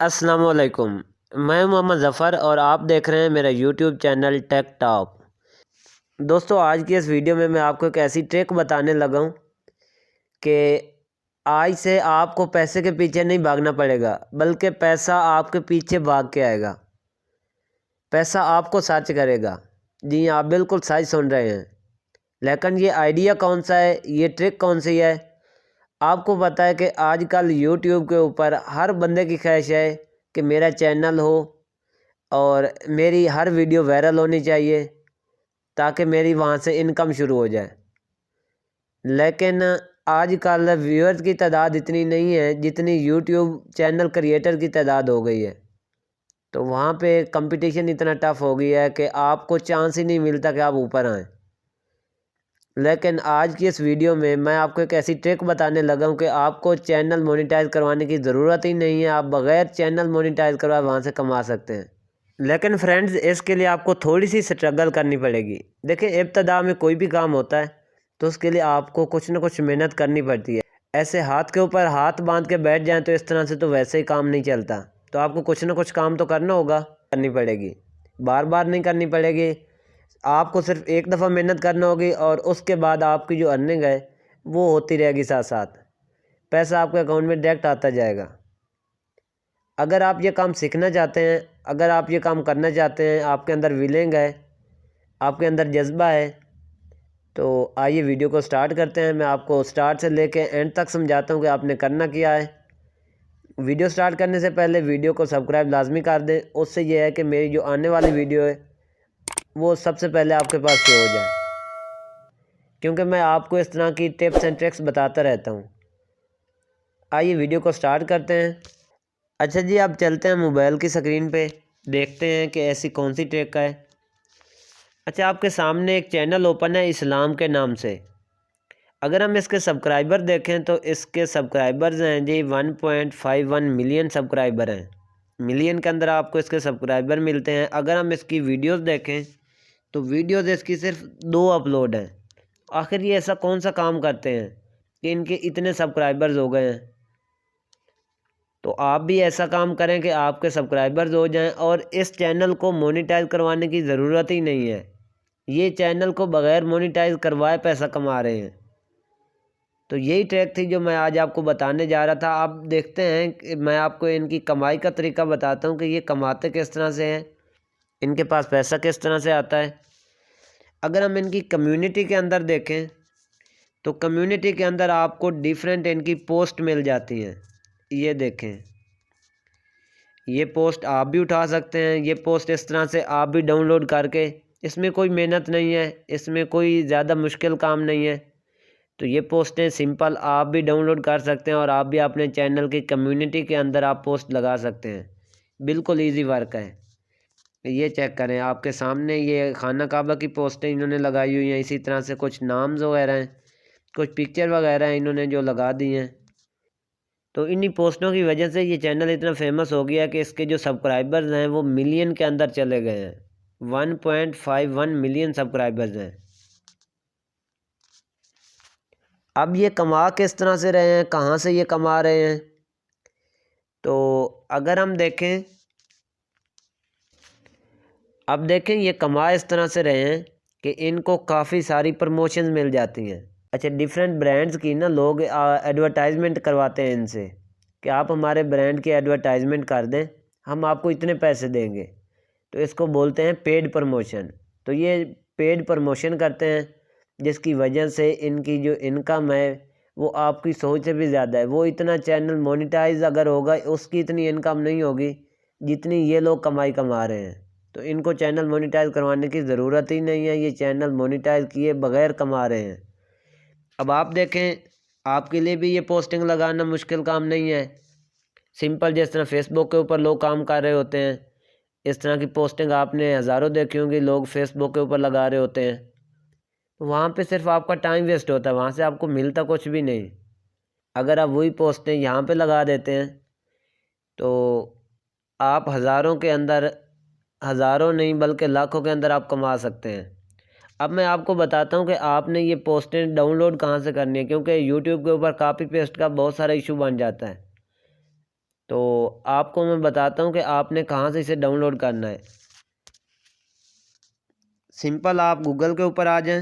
السلام علیکم۔ میں محمد ظفر اور آپ دیکھ رہے ہیں میرا یوٹیوب چینل ٹیک ٹاپ۔ دوستو، آج کی اس ویڈیو میں آپ کو ایک ایسی ٹرک بتانے لگا ہوں کہ آج سے آپ کو پیسے کے پیچھے نہیں بھاگنا پڑے گا، بلکہ پیسہ آپ کے پیچھے بھاگ کے آئے گا، پیسہ آپ کو سرچ کرے گا۔ جی آپ بالکل صحیح سن رہے ہیں، لیکن یہ آئیڈیا کون سا ہے، یہ ٹرک کون سی ہے؟ آپ کو پتہ ہے کہ آج کل یوٹیوب کے اوپر ہر بندے کی خواہش ہے کہ میرا چینل ہو اور میری ہر ویڈیو وائرل ہونی چاہیے تاکہ میری وہاں سے انکم شروع ہو جائے۔ لیکن آج کل ویورز کی تعداد اتنی نہیں ہے جتنی یوٹیوب چینل کریئٹر کی تعداد ہو گئی ہے، تو وہاں پہ کمپٹیشن اتنا ٹف ہو گیا ہے کہ آپ کو چانس ہی نہیں ملتا کہ آپ اوپر آئیں۔ لیکن آج کی اس ویڈیو میں آپ کو ایک ایسی ٹرک بتانے لگا ہوں کہ آپ کو چینل مونیٹائز کروانے کی ضرورت ہی نہیں ہے، آپ بغیر چینل مونیٹائز کروائے وہاں سے کما سکتے ہیں۔ لیکن فرینڈز، اس کے لیے آپ کو تھوڑی سی سٹرگل کرنی پڑے گی۔ دیکھیں، ابتدا میں کوئی بھی کام ہوتا ہے تو اس کے لیے آپ کو کچھ نہ کچھ محنت کرنی پڑتی ہے۔ ایسے ہاتھ کے اوپر ہاتھ باندھ کے بیٹھ جائیں تو اس طرح سے تو ویسے ہی کام نہیں چلتا، تو آپ کو کچھ نہ کچھ کام تو کرنا ہوگا، کرنی پڑے گی، بار بار نہیں کرنی پڑے گی۔ آپ کو صرف ایک دفعہ محنت کرنا ہوگی اور اس کے بعد آپ کی جو ارننگ ہے وہ ہوتی رہے گی، ساتھ ساتھ پیسہ آپ کے اکاؤنٹ میں ڈائریکٹ آتا جائے گا۔ اگر آپ یہ کام سیکھنا چاہتے ہیں، اگر آپ یہ کام کرنا چاہتے ہیں، آپ کے اندر ویلنگ ہے، آپ کے اندر جذبہ ہے، تو آئیے ویڈیو کو سٹارٹ کرتے ہیں۔ میں آپ کو سٹارٹ سے لے کے اینڈ تک سمجھاتا ہوں کہ آپ نے کرنا کیا ہے۔ ویڈیو سٹارٹ کرنے سے پہلے ویڈیو کو سبسکرائب لازمی کر دیں، اس سے یہ ہے کہ میری جو آنے والی ویڈیو ہے وہ سب سے پہلے آپ کے پاس شو ہو جائے، کیونکہ میں آپ کو اس طرح کی ٹپس اینڈ ٹرکس بتاتا رہتا ہوں۔ آئیے ویڈیو کو سٹارٹ کرتے ہیں۔ اچھا جی، آپ چلتے ہیں موبائل کی سکرین پہ، دیکھتے ہیں کہ ایسی کون سی ٹرک ہے۔ اچھا، آپ کے سامنے ایک چینل اوپن ہے اسلام کے نام سے۔ اگر ہم اس کے سبسکرائبر دیکھیں تو اس کے سبسکرائبرز ہیں جی 1.51 ملین سبسکرائبر ہیں۔ ملین کے اندر آپ کو اس کے سبسکرائبر ملتے ہیں۔ اگر ہم اس کی ویڈیوز دیکھیں تو ویڈیوز اس کی صرف 2 اپلوڈ ہیں۔ آخر یہ ایسا کون سا کام کرتے ہیں کہ ان کے اتنے سبسکرائبرز ہو گئے ہیں؟ تو آپ بھی ایسا کام کریں کہ آپ کے سبسکرائبرز ہو جائیں، اور اس چینل کو مونیٹائز کروانے کی ضرورت ہی نہیں ہے۔ یہ چینل کو بغیر مونیٹائز کروائے پیسہ کما رہے ہیں۔ تو یہی ٹرک تھی جو میں آج آپ کو بتانے جا رہا تھا۔ آپ دیکھتے ہیں کہ میں آپ کو ان کی کمائی کا طریقہ بتاتا ہوں کہ یہ کماتے کس طرح سے ہیں، ان کے پاس پیسہ کس طرح سے آتا ہے۔ اگر ہم ان کی کمیونٹی کے اندر دیکھیں تو کمیونٹی کے اندر آپ کو ڈیفرنٹ ان کی پوسٹ مل جاتی ہیں۔ یہ دیکھیں، یہ پوسٹ آپ بھی اٹھا سکتے ہیں۔ یہ پوسٹ اس طرح سے آپ بھی ڈاؤن لوڈ کر کے، اس میں کوئی محنت نہیں ہے، اس میں کوئی زیادہ مشکل کام نہیں ہے، تو یہ پوسٹیں سمپل آپ بھی ڈاؤن لوڈ کر سکتے ہیں اور آپ بھی اپنے چینل کی کمیونٹی کے اندر آپ پوسٹ لگا سکتے ہیں۔ بالکل ایزی ورک ہے۔ یہ چیک کریں، آپ کے سامنے یہ خانہ کعبہ کی پوسٹیں انہوں نے لگائی ہوئی ہیں، اسی طرح سے کچھ نامز وغیرہ ہیں، کچھ پکچر وغیرہ ہیں انہوں نے جو لگا دی ہیں۔ تو انہی پوسٹوں کی وجہ سے یہ چینل اتنا فیمس ہو گیا کہ اس کے جو سبسکرائبرز ہیں وہ ملین کے اندر چلے گئے ہیں۔ 1.51 ملین سبسکرائبرز ہیں۔ اب یہ کما کس طرح سے رہے ہیں، کہاں سے یہ کما رہے ہیں؟ تو اگر ہم دیکھیں، اب دیکھیں یہ کما اس طرح سے رہے ہیں کہ ان کو کافی ساری پروموشنز مل جاتی ہیں۔ اچھا، ڈیفرنٹ برانڈز کی نا لوگ ایڈورٹائزمنٹ کرواتے ہیں ان سے کہ آپ ہمارے برانڈ کی ایڈورٹائزمنٹ کر دیں، ہم آپ کو اتنے پیسے دیں گے، تو اس کو بولتے ہیں پیڈ پروموشن۔ تو یہ پیڈ پروموشن کرتے ہیں، جس کی وجہ سے ان کی جو انکم ہے وہ آپ کی سوچ سے بھی زیادہ ہے۔ وہ اتنا چینل مونیٹائز اگر ہوگا اس کی اتنی انکم نہیں ہوگی جتنی یہ لوگ کمائی کما رہے ہیں، تو ان کو چینل مونیٹائز کروانے کی ضرورت ہی نہیں ہے، یہ چینل مونیٹائز کیے بغیر کما رہے ہیں۔ اب آپ دیکھیں، آپ کے لیے بھی یہ پوسٹنگ لگانا مشکل کام نہیں ہے۔ سمپل جس طرح فیس بک کے اوپر لوگ کام کر رہے ہوتے ہیں، اس طرح کی پوسٹنگ آپ نے ہزاروں دیکھی ہوں گی، لوگ فیس بک کے اوپر لگا رہے ہوتے ہیں۔ وہاں پہ صرف آپ کا ٹائم ویسٹ ہوتا ہے، وہاں سے آپ کو ملتا کچھ بھی نہیں۔ اگر آپ وہی پوسٹیں یہاں پہ لگا دیتے ہیں تو آپ ہزاروں کے اندر، ہزاروں نہیں بلکہ لاکھوں کے اندر آپ کما سکتے ہیں۔ اب میں آپ کو بتاتا ہوں کہ آپ نے یہ پوسٹیں ڈاؤن لوڈ کہاں سے کرنی ہے، کیونکہ یوٹیوب کے اوپر کاپی پیسٹ کا بہت سارا ایشو بن جاتا ہے۔ تو آپ کو میں بتاتا ہوں کہ آپ نے کہاں سے اسے ڈاؤن لوڈ کرنا ہے۔ سمپل آپ گوگل کے اوپر آ جائیں۔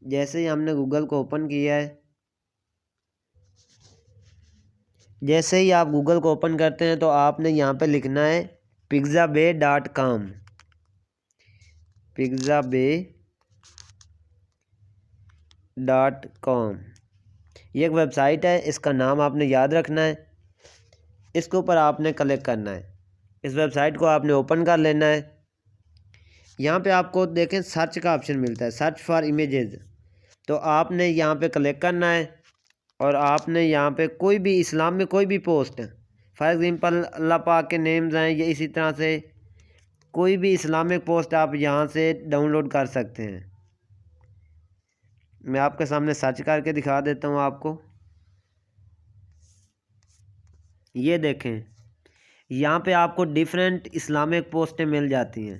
جیسے ہی ہم نے گوگل کو اوپن کیا ہے، جیسے ہی آپ گوگل کو اوپن کرتے ہیں تو آپ نے یہاں پہ لکھنا ہے pixabay.com۔ pixabay.com یہ ایک ویب سائٹ ہے، اس کا نام آپ نے یاد رکھنا ہے۔ اس کے اوپر آپ نے کلک کرنا ہے، اس ویب سائٹ کو آپ نے اوپن کر لینا ہے۔ یہاں پہ آپ کو دیکھیں سرچ کا آپشن ملتا ہے، سرچ فار امیجز، تو آپ نے یہاں پہ کلک کرنا ہے اور آپ نے یہاں پہ کوئی بھی اسلام میں کوئی بھی پوسٹ، فار ایگزامپل اللہ پاک کے نیمز ہیں یا اسی طرح سے کوئی بھی اسلامک پوسٹ آپ یہاں سے ڈاؤن لوڈ کر سکتے ہیں۔ میں آپ کے سامنے سرچ کر کے دکھا دیتا ہوں آپ کو۔ یہ دیکھیں یہاں پہ آپ کو ڈیفرنٹ اسلامک پوسٹیں مل جاتی ہیں،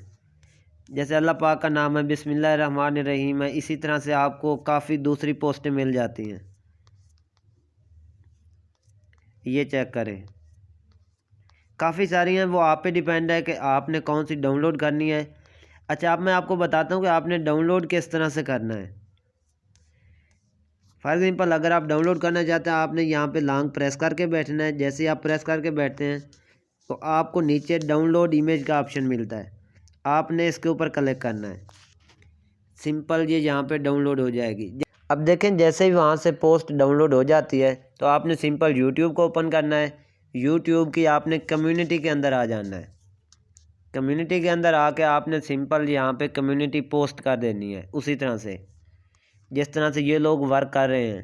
جیسے اللہ پاک کا نام ہے، بسم اللہ الرحمن الرحیم ہے، اسی طرح سے آپ کو کافی دوسری پوسٹیں مل جاتی ہیں۔ یہ چیک کریں، کافی ساری ہیں، وہ آپ پہ ڈیپینڈ ہے کہ آپ نے کون سی ڈاؤن لوڈ کرنی ہے۔ اچھا اب میں آپ کو بتاتا ہوں کہ آپ نے ڈاؤن لوڈ کس طرح سے کرنا ہے۔ فار ایگزامپل اگر آپ ڈاؤن لوڈ کرنا چاہتے ہیں، آپ نے یہاں پہ لانگ پریس کر کے بیٹھنا ہے۔ جیسے ہی آپ پریس کر کے بیٹھتے ہیں تو آپ کو نیچے ڈاؤن لوڈ امیج کا آپشن ملتا ہے، آپ نے اس کے اوپر کلک کرنا ہے۔ سمپل یہ یہاں پہ ڈاؤن لوڈ ہو جائے گی۔ اب دیکھیں جیسے ہی وہاں سے پوسٹ ڈاؤن لوڈ ہو جاتی ہے تو آپ نے سمپل یوٹیوب کو اوپن کرنا ہے۔ یوٹیوب کی آپ نے کمیونٹی کے اندر آ جانا ہے۔ کمیونٹی کے اندر آ کے آپ نے سمپل یہاں پہ کمیونٹی پوسٹ کر دینی ہے، اسی طرح سے جس طرح سے یہ لوگ ورک کر رہے ہیں،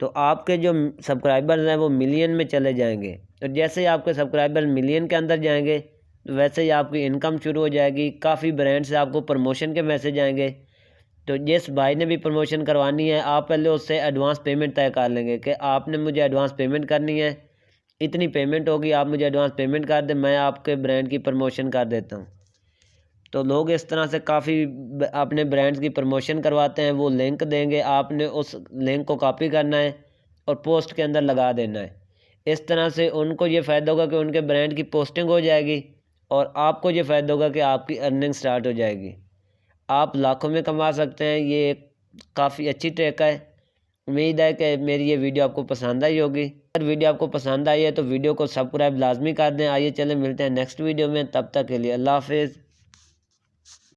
تو آپ کے جو سبسکرائبرز ہیں وہ ملین میں چلے جائیں گے، اور جیسے ہی آپ کے سبسکرائبر ملین کے اندر جائیں گے ویسے ہی آپ کی انکم شروع ہو جائے گی۔ کافی برانڈ سے آپ کو پروموشن کے میسج آئیں گے، تو جس بھائی نے بھی پروموشن کروانی ہے آپ پہلے اس سے ایڈوانس پیمنٹ طے کر لیں گے کہ آپ نے مجھے ایڈوانس پیمنٹ کرنی ہے، اتنی پیمنٹ ہوگی، آپ مجھے ایڈوانس پیمنٹ کر دیں، میں آپ کے برانڈ کی پروموشن کر دیتا ہوں۔ تو لوگ اس طرح سے کافی اپنے برانڈز کی پروموشن کرواتے ہیں۔ وہ لنک دیں گے، آپ نے اس لنک کو کاپی کرنا ہے اور پوسٹ کے اندر لگا دینا ہے۔ اس طرح سے ان کو یہ فائدہ ہوگا کہ ان کے برانڈ کی پوسٹنگ ہو جائے گی، اور آپ کو یہ فائدہ ہوگا کہ آپ کی ارننگ سٹارٹ ہو جائے گی، آپ لاکھوں میں کما سکتے ہیں۔ یہ ایک کافی اچھی ٹرک ہے۔ امید ہے کہ میری یہ ویڈیو آپ کو پسند آئی ہوگی۔ اگر ویڈیو آپ کو پسند آئی ہے تو ویڈیو کو سبسکرائب لازمی کر دیں۔ آئیے چلیں ملتے ہیں نیکسٹ ویڈیو میں، تب تک کے لیے اللہ حافظ۔